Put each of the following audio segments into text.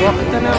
वक्त ने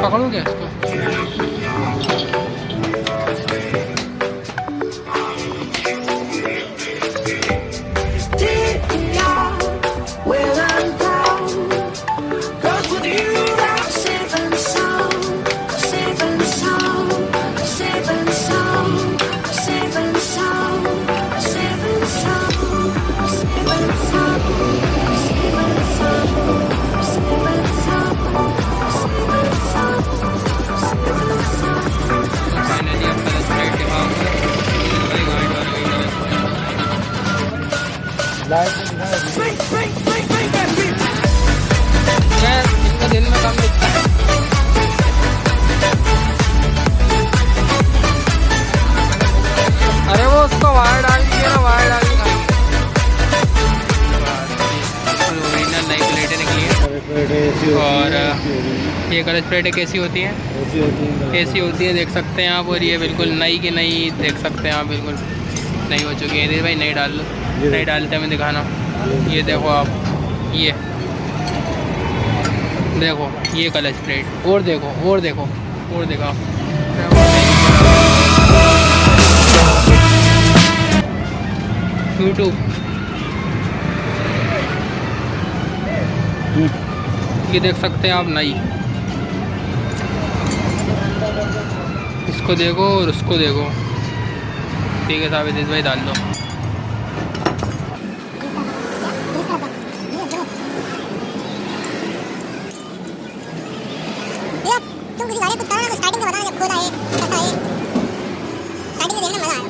पकड़ू क्या इसको? इनका दिन में कम दिखता है। अरे वो उसको वायर डाल दिया ना, वायर डाल दी। ओरिजिनल नई प्लेटें निकली हैं और ये कलर प्लेटें कैसी होती हैं? कैसी होती है देख सकते हैं आप। और ये बिल्कुल नई की नई देख सकते हैं आप, बिल्कुल नई हो चुकी है। भाई नहीं डाल लो, नहीं डालते हमें दिखाना। ये देखो आप, ये देखो ये कलर प्लेट। और देखो और देखो और देखो यूट्यूब, ये देख सकते हैं आप नई। इसको देखो और उसको देखो। ठीक है साबित भाई डाल दो। तुम किसी गाड़ी को बताना ना, स्टार्टिंग से बताना जब खोला है कैसा है, स्टार्टिंग से देखना मजा आया।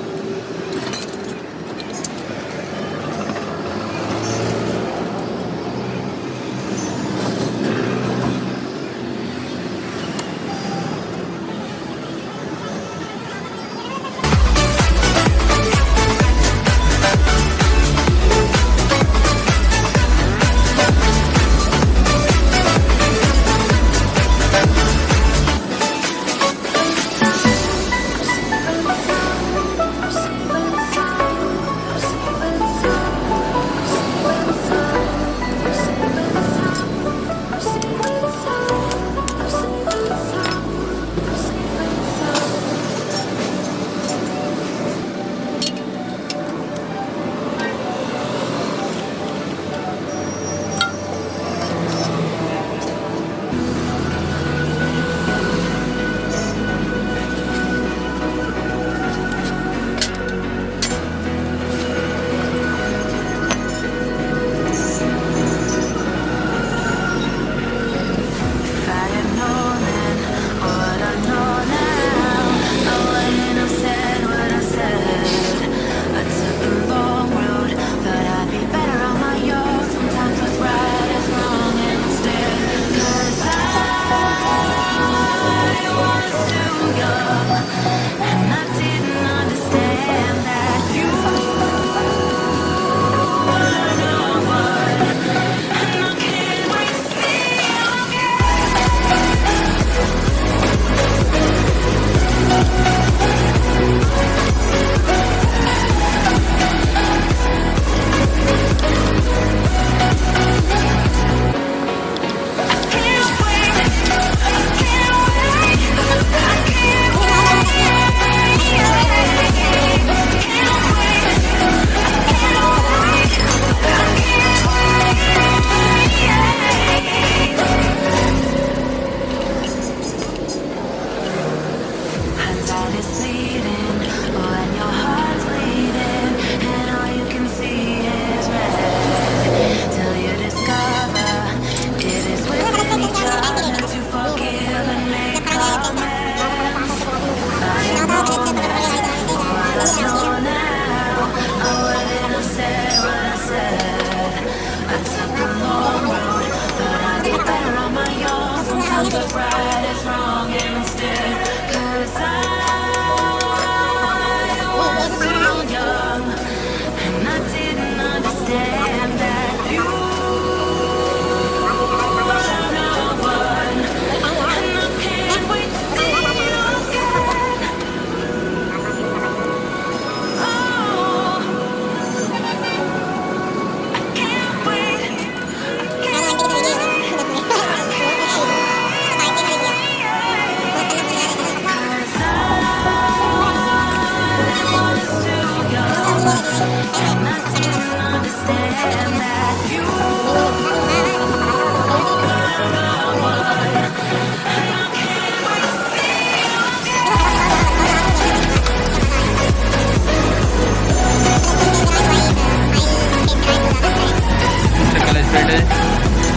कलच प्लेट है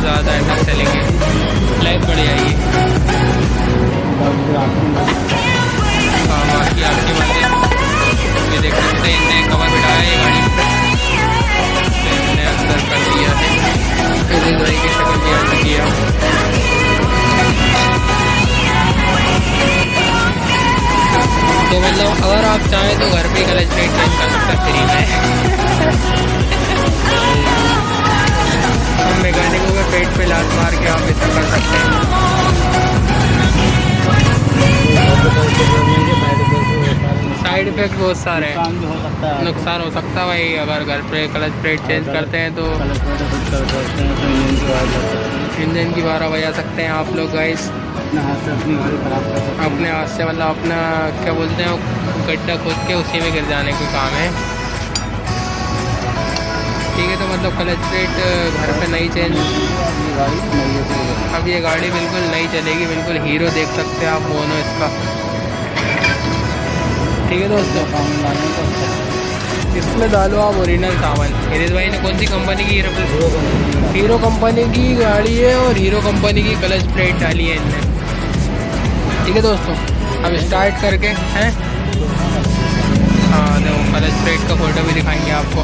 ज़्यादा एंडर चलेंगे, लाइफ बढ़ जाएगी। हाँ बाकी आपकी मर्जी। ये देख सकते हैं इनने कवर बिठाया है गाड़ी पे, इन्होंने अंदर कर दिया है। इस भाई की शक्ल भी ऐसी किया। तो मतलब अगर आप चाहें तो घर पे कलच प्लेट चेंज कर सकते हैं फ्री में। हम मैकेनिकों के पेट पे लात मार के आप ऐसा कर सकते हैं। साइड इफेक्ट बहुत सारे हैं, नुकसान हो सकता है भाई। अगर घर पे क्लच प्लेट चेंज करते हैं तो इंजन की बारह बजा सकते हैं आप लोग गाइस। अपने हाथ से अपनी गाड़ी खराब कर सकते हैं। अपने हाथ से मतलब अपना क्या बोलते हैं, गड्ढा खोद के उसी में गिर जाने का काम है। ठीक है, तो मतलब क्लच प्लेट घर पे नहीं चेंज, अब ये गाड़ी बिल्कुल नई चलेगी, बिल्कुल हीरो देख सकते हैं आप मोनो इसका। ठीक है दोस्तों, इसमें डालो आप ओरिजिनल सामान। हिरेश भाई ने कौन सी कंपनी की हीरो कंपनी की गाड़ी है और हीरो कंपनी की क्लच प्लेट डाली है इनने। ठीक है दोस्तों, अब स्टार्ट करके हैं। हाँ देखो क्लच प्लेट का फोटो भी दिखाएंगे आपको।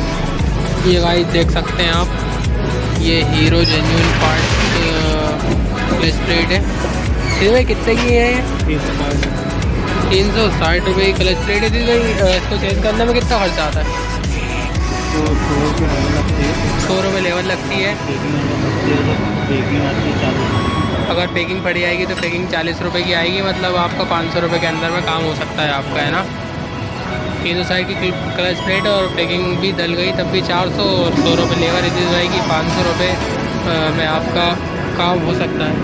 ये गाड़ी देख सकते हैं आप, ये hero genuine part clutch plate है। हिरेश भाई कितने की है ये? 360 रुपये की क्लच प्लेट है। भाई इसको चेंज करने में कितना खर्चा आता है? 100 रुपये लेवल लगती है। अगर पैकिंग पड़ जाएगी तो पैकिंग 40 रुपये की आएगी, मतलब आपका 500 रुपये के अंदर में काम हो सकता है आपका, है ना। 360 की क्लच प्लेट और पैकिंग भी डल गई तब भी 400 और 100 रुपये लेवर इतनी जाएगी, 500 रुपये में आपका काम हो सकता है।